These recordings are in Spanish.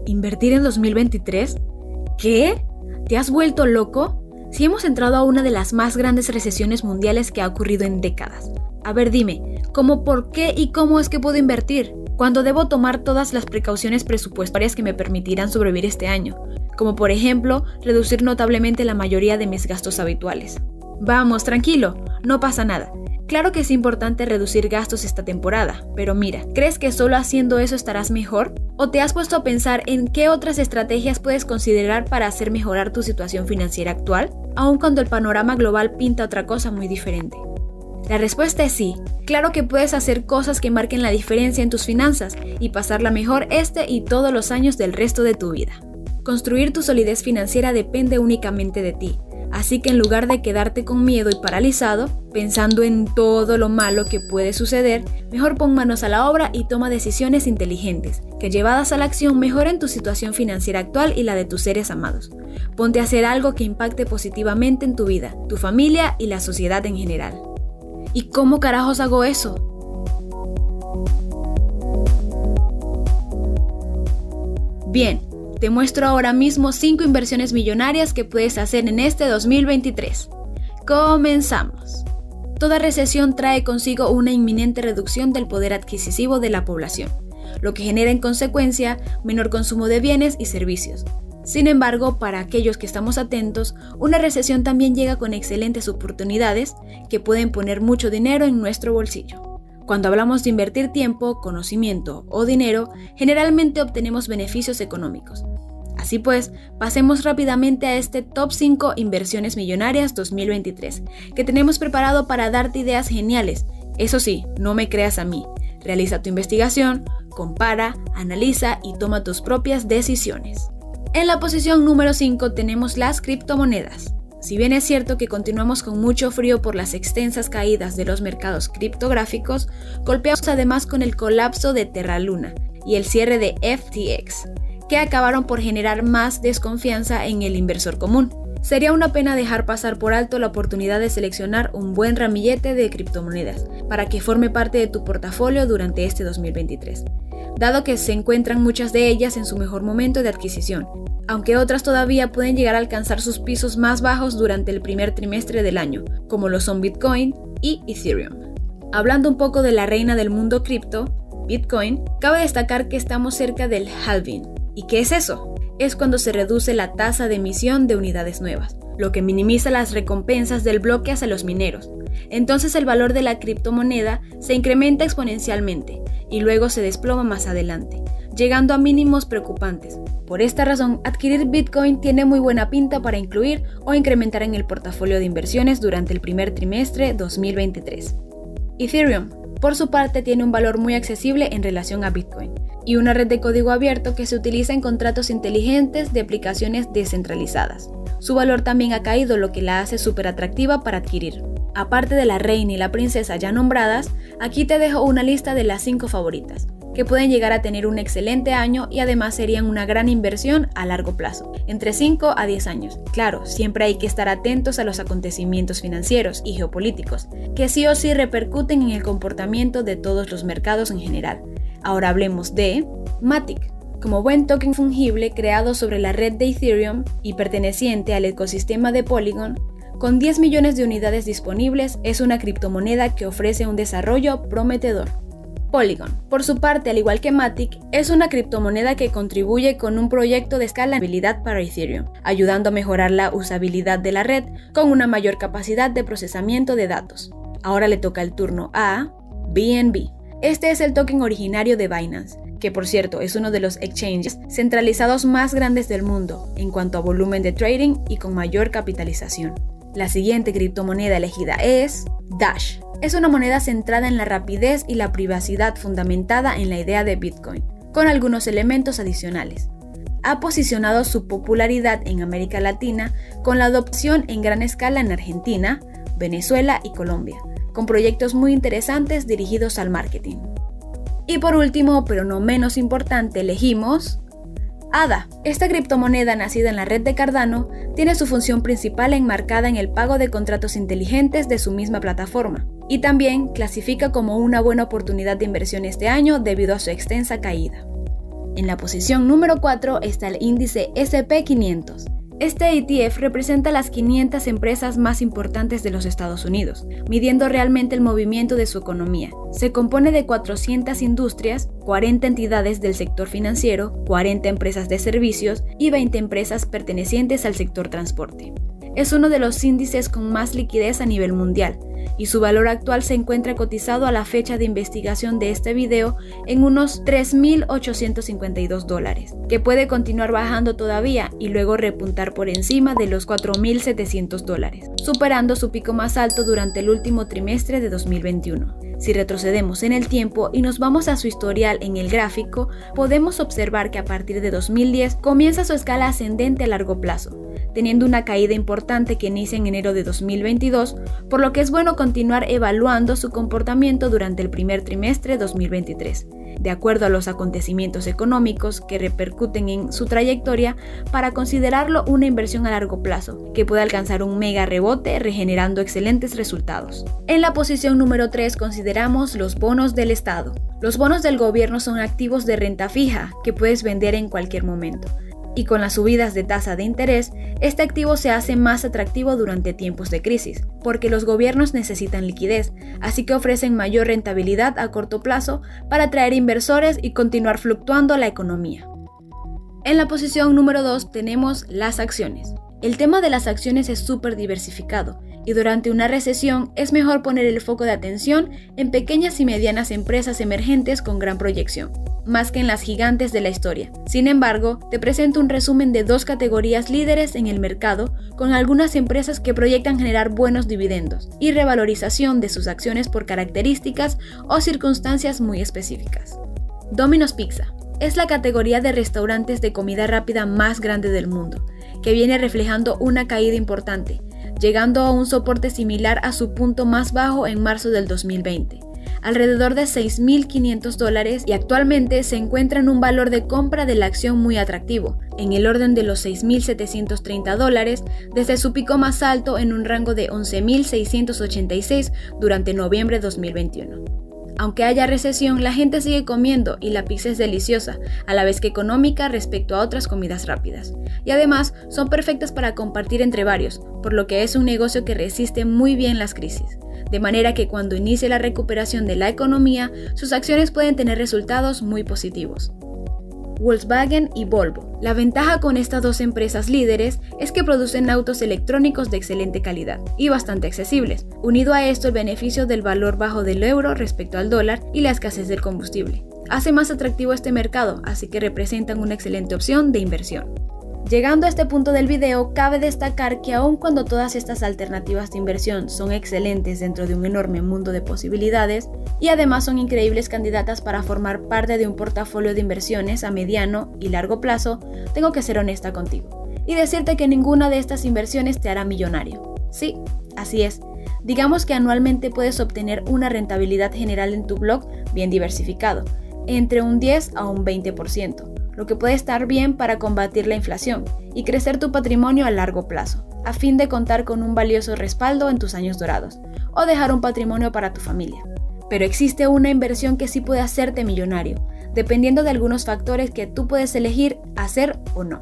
¿Invertir en 2023? ¿Qué? ¿Te has vuelto loco? Si hemos entrado a una de las más grandes recesiones mundiales que ha ocurrido en décadas. A ver, dime, ¿cómo, por qué y cómo es que puedo invertir? ¿Cuándo debo tomar todas las precauciones presupuestarias que me permitirán sobrevivir este año? Como por ejemplo, reducir notablemente la mayoría de mis gastos habituales. Vamos, tranquilo, no pasa nada. Claro que es importante reducir gastos esta temporada, pero mira, ¿crees que solo haciendo eso estarás mejor? ¿O te has puesto a pensar en qué otras estrategias puedes considerar para hacer mejorar tu situación financiera actual, aun cuando el panorama global pinta otra cosa muy diferente? La respuesta es sí. Claro que puedes hacer cosas que marquen la diferencia en tus finanzas y pasarla mejor este y todos los años del resto de tu vida. Construir tu solidez financiera depende únicamente de ti. Así que en lugar de quedarte con miedo y paralizado, pensando en todo lo malo que puede suceder, mejor pon manos a la obra y toma decisiones inteligentes, que llevadas a la acción mejoren tu situación financiera actual y la de tus seres amados. Ponte a hacer algo que impacte positivamente en tu vida, tu familia y la sociedad en general. ¿Y cómo carajos hago eso? Bien. Te muestro ahora mismo 5 inversiones millonarias que puedes hacer en este 2023. Comenzamos. Toda recesión trae consigo una inminente reducción del poder adquisitivo de la población, lo que genera en consecuencia menor consumo de bienes y servicios. Sin embargo, para aquellos que estamos atentos, una recesión también llega con excelentes oportunidades que pueden poner mucho dinero en nuestro bolsillo. Cuando hablamos de invertir tiempo, conocimiento o dinero, generalmente obtenemos beneficios económicos. Así pues, pasemos rápidamente a este Top 5 Inversiones Millonarias 2023, que tenemos preparado para darte ideas geniales. Eso sí, no me creas a mí. Realiza tu investigación, compara, analiza y toma tus propias decisiones. En la posición número 5 tenemos las criptomonedas. Si bien es cierto que continuamos con mucho frío por las extensas caídas de los mercados criptográficos, golpeamos además con el colapso de Terra Luna y el cierre de FTX, que acabaron por generar más desconfianza en el inversor común. Sería una pena dejar pasar por alto la oportunidad de seleccionar un buen ramillete de criptomonedas para que forme parte de tu portafolio durante este 2023, dado que se encuentran muchas de ellas en su mejor momento de adquisición, aunque otras todavía pueden llegar a alcanzar sus pisos más bajos durante el primer trimestre del año, como lo son Bitcoin y Ethereum. Hablando un poco de la reina del mundo cripto, Bitcoin, cabe destacar que estamos cerca del halving. ¿Y qué es eso? Es cuando se reduce la tasa de emisión de unidades nuevas, lo que minimiza las recompensas del bloque hacia los mineros. Entonces el valor de la criptomoneda se incrementa exponencialmente y luego se desploma más adelante, llegando a mínimos preocupantes. Por esta razón, adquirir Bitcoin tiene muy buena pinta para incluir o incrementar en el portafolio de inversiones durante el primer trimestre 2023. Ethereum, por su parte, tiene un valor muy accesible en relación a Bitcoin y una red de código abierto que se utiliza en contratos inteligentes de aplicaciones descentralizadas. Su valor también ha caído, lo que la hace súper atractiva para adquirir. Aparte de la reina y la princesa ya nombradas, aquí te dejo una lista de las 5 favoritas, que pueden llegar a tener un excelente año y además serían una gran inversión a largo plazo, entre 5 a 10 años. Claro, siempre hay que estar atentos a los acontecimientos financieros y geopolíticos, que sí o sí repercuten en el comportamiento de todos los mercados en general. Ahora hablemos de Matic. Como buen token fungible creado sobre la red de Ethereum y perteneciente al ecosistema de Polygon, con 10 millones de unidades disponibles, es una criptomoneda que ofrece un desarrollo prometedor. Polygon, por su parte, al igual que Matic, es una criptomoneda que contribuye con un proyecto de escalabilidad para Ethereum, ayudando a mejorar la usabilidad de la red con una mayor capacidad de procesamiento de datos. Ahora le toca el turno a BNB. Este es el token originario de Binance, que por cierto es uno de los exchanges centralizados más grandes del mundo en cuanto a volumen de trading y con mayor capitalización. La siguiente criptomoneda elegida es Dash. Es una moneda centrada en la rapidez y la privacidad fundamentada en la idea de Bitcoin, con algunos elementos adicionales. Ha posicionado su popularidad en América Latina con la adopción en gran escala en Argentina, Venezuela y Colombia, con proyectos muy interesantes dirigidos al marketing. Y por último, pero no menos importante, elegimos ADA. Esta criptomoneda nacida en la red de Cardano tiene su función principal enmarcada en el pago de contratos inteligentes de su misma plataforma y también clasifica como una buena oportunidad de inversión este año debido a su extensa caída. En la posición número 4 está el índice SP500. Este ETF representa las 500 empresas más importantes de los Estados Unidos, midiendo realmente el movimiento de su economía. Se compone de 400 industrias, 40 entidades del sector financiero, 40 empresas de servicios y 20 empresas pertenecientes al sector transporte. Es uno de los índices con más liquidez a nivel mundial, y su valor actual se encuentra cotizado a la fecha de investigación de este video en unos $3.852, que puede continuar bajando todavía y luego repuntar por encima de los $4.700, superando su pico más alto durante el último trimestre de 2021. Si retrocedemos en el tiempo y nos vamos a su historial en el gráfico, podemos observar que a partir de 2010 comienza su escala ascendente a largo plazo, teniendo una caída importante que inicia en enero de 2022, por lo que es bueno continuar evaluando su comportamiento durante el primer trimestre de 2023, de acuerdo a los acontecimientos económicos que repercuten en su trayectoria, para considerarlo una inversión a largo plazo, que puede alcanzar un mega rebote regenerando excelentes resultados. En la posición número 3 consideramos los bonos del Estado. Los bonos del gobierno son activos de renta fija que puedes vender en cualquier momento. Y con las subidas de tasa de interés, este activo se hace más atractivo durante tiempos de crisis, porque los gobiernos necesitan liquidez, así que ofrecen mayor rentabilidad a corto plazo para atraer inversores y continuar fluctuando la economía. En la posición número 2 tenemos las acciones. El tema de las acciones es súper diversificado, y durante una recesión es mejor poner el foco de atención en pequeñas y medianas empresas emergentes con gran proyección, más que en las gigantes de la historia. Sin embargo, te presento un resumen de 2 categorías líderes en el mercado, con algunas empresas que proyectan generar buenos dividendos y revalorización de sus acciones por características o circunstancias muy específicas. Domino's Pizza es la categoría de restaurantes de comida rápida más grande del mundo, que viene reflejando una caída importante, llegando a un soporte similar a su punto más bajo en marzo del 2020. Alrededor de $6.500, y actualmente se encuentra en un valor de compra de la acción muy atractivo, en el orden de los $6.730, desde su pico más alto en un rango de $11.686 durante noviembre de 2021. Aunque haya recesión, la gente sigue comiendo y la pizza es deliciosa, a la vez que económica respecto a otras comidas rápidas. Y además, son perfectas para compartir entre varios, por lo que es un negocio que resiste muy bien las crisis. De manera que cuando inicie la recuperación de la economía, sus acciones pueden tener resultados muy positivos. Volkswagen y Volvo. La ventaja con estas 2 empresas líderes es que producen autos electrónicos de excelente calidad y bastante accesibles, unido a esto el beneficio del valor bajo del euro respecto al dólar y la escasez del combustible. Hace más atractivo este mercado, así que representan una excelente opción de inversión. Llegando a este punto del video, cabe destacar que aun cuando todas estas alternativas de inversión son excelentes dentro de un enorme mundo de posibilidades, y además son increíbles candidatas para formar parte de un portafolio de inversiones a mediano y largo plazo, tengo que ser honesta contigo y decirte que ninguna de estas inversiones te hará millonario. Sí, así es. Digamos que anualmente puedes obtener una rentabilidad general en tu blog bien diversificado, entre un 10 a un 20%. Lo que puede estar bien para combatir la inflación y crecer tu patrimonio a largo plazo, a fin de contar con un valioso respaldo en tus años dorados, o dejar un patrimonio para tu familia. Pero existe una inversión que sí puede hacerte millonario, dependiendo de algunos factores que tú puedes elegir hacer o no.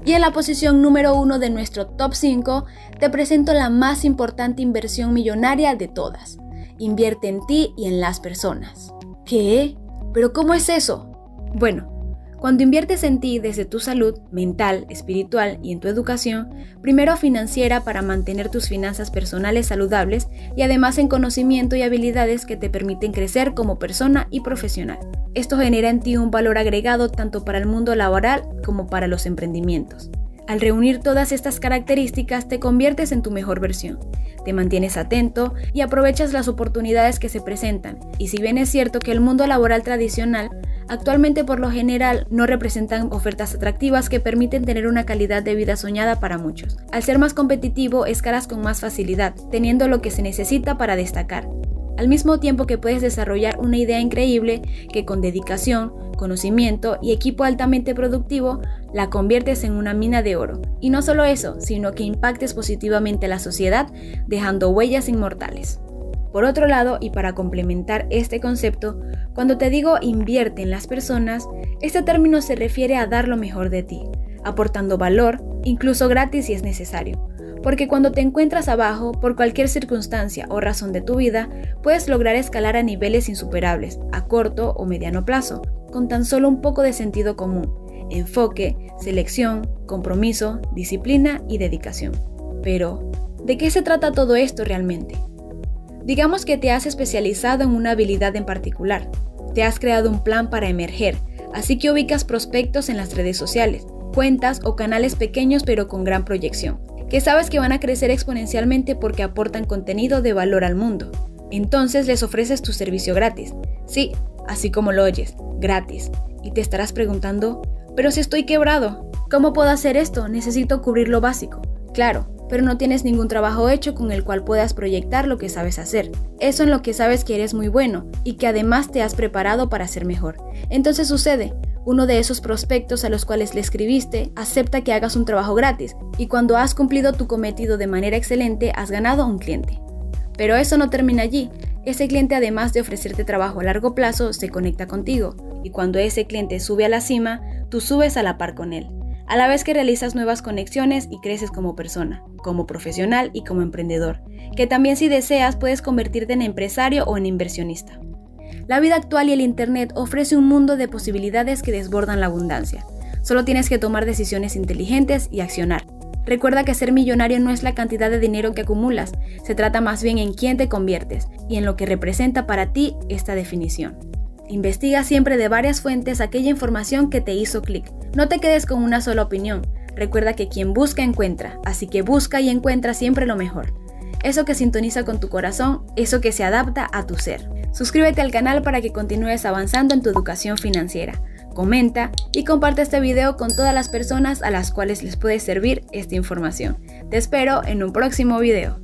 Y en la posición número 1 de nuestro top 5, te presento la más importante inversión millonaria de todas. Invierte en ti y en las personas. ¿Qué? ¿Pero cómo es eso? Bueno, cuando inviertes en ti desde tu salud mental, espiritual y en tu educación, primero financiera para mantener tus finanzas personales saludables y además en conocimiento y habilidades que te permiten crecer como persona y profesional. Esto genera en ti un valor agregado tanto para el mundo laboral como para los emprendimientos. Al reunir todas estas características te conviertes en tu mejor versión. Te mantienes atento y aprovechas las oportunidades que se presentan. Y si bien es cierto que el mundo laboral tradicional actualmente por lo general no representan ofertas atractivas que permiten tener una calidad de vida soñada para muchos. Al ser más competitivo, escalas con más facilidad, teniendo lo que se necesita para destacar. Al mismo tiempo que puedes desarrollar una idea increíble que con dedicación, conocimiento y equipo altamente productivo, la conviertes en una mina de oro. Y no solo eso, sino que impactes positivamente a la sociedad, dejando huellas inmortales. Por otro lado, y para complementar este concepto, cuando te digo invierte en las personas, este término se refiere a dar lo mejor de ti, aportando valor, incluso gratis si es necesario. Porque cuando te encuentras abajo, por cualquier circunstancia o razón de tu vida, puedes lograr escalar a niveles insuperables, a corto o mediano plazo, con tan solo un poco de sentido común, enfoque, selección, compromiso, disciplina y dedicación. Pero, ¿de qué se trata todo esto realmente? Digamos que te has especializado en una habilidad en particular, te has creado un plan para emerger, así que ubicas prospectos en las redes sociales, cuentas o canales pequeños pero con gran proyección, que sabes que van a crecer exponencialmente porque aportan contenido de valor al mundo. Entonces les ofreces tu servicio gratis. Sí, así como lo oyes, gratis. Y te estarás preguntando, pero si estoy quebrado, ¿cómo puedo hacer esto? Necesito cubrir lo básico. Claro, pero no tienes ningún trabajo hecho con el cual puedas proyectar lo que sabes hacer. Eso en lo que sabes que eres muy bueno y que además te has preparado para ser mejor. Entonces sucede, uno de esos prospectos a los cuales le escribiste acepta que hagas un trabajo gratis y cuando has cumplido tu cometido de manera excelente has ganado a un cliente. Pero eso no termina allí. Ese cliente, además de ofrecerte trabajo a largo plazo, se conecta contigo y cuando ese cliente sube a la cima, tú subes a la par con él. A la vez que realizas nuevas conexiones y creces como persona, como profesional y como emprendedor, que también si deseas puedes convertirte en empresario o en inversionista. La vida actual y el Internet ofrece un mundo de posibilidades que desbordan la abundancia. Solo tienes que tomar decisiones inteligentes y accionar. Recuerda que ser millonario no es la cantidad de dinero que acumulas, se trata más bien en quién te conviertes y en lo que representa para ti esta definición. Investiga siempre de varias fuentes aquella información que te hizo clic. No te quedes con una sola opinión. Recuerda que quien busca encuentra, así que busca y encuentra siempre lo mejor. Eso que sintoniza con tu corazón, eso que se adapta a tu ser. Suscríbete al canal para que continúes avanzando en tu educación financiera. Comenta y comparte este video con todas las personas a las cuales les puede servir esta información. Te espero en un próximo video.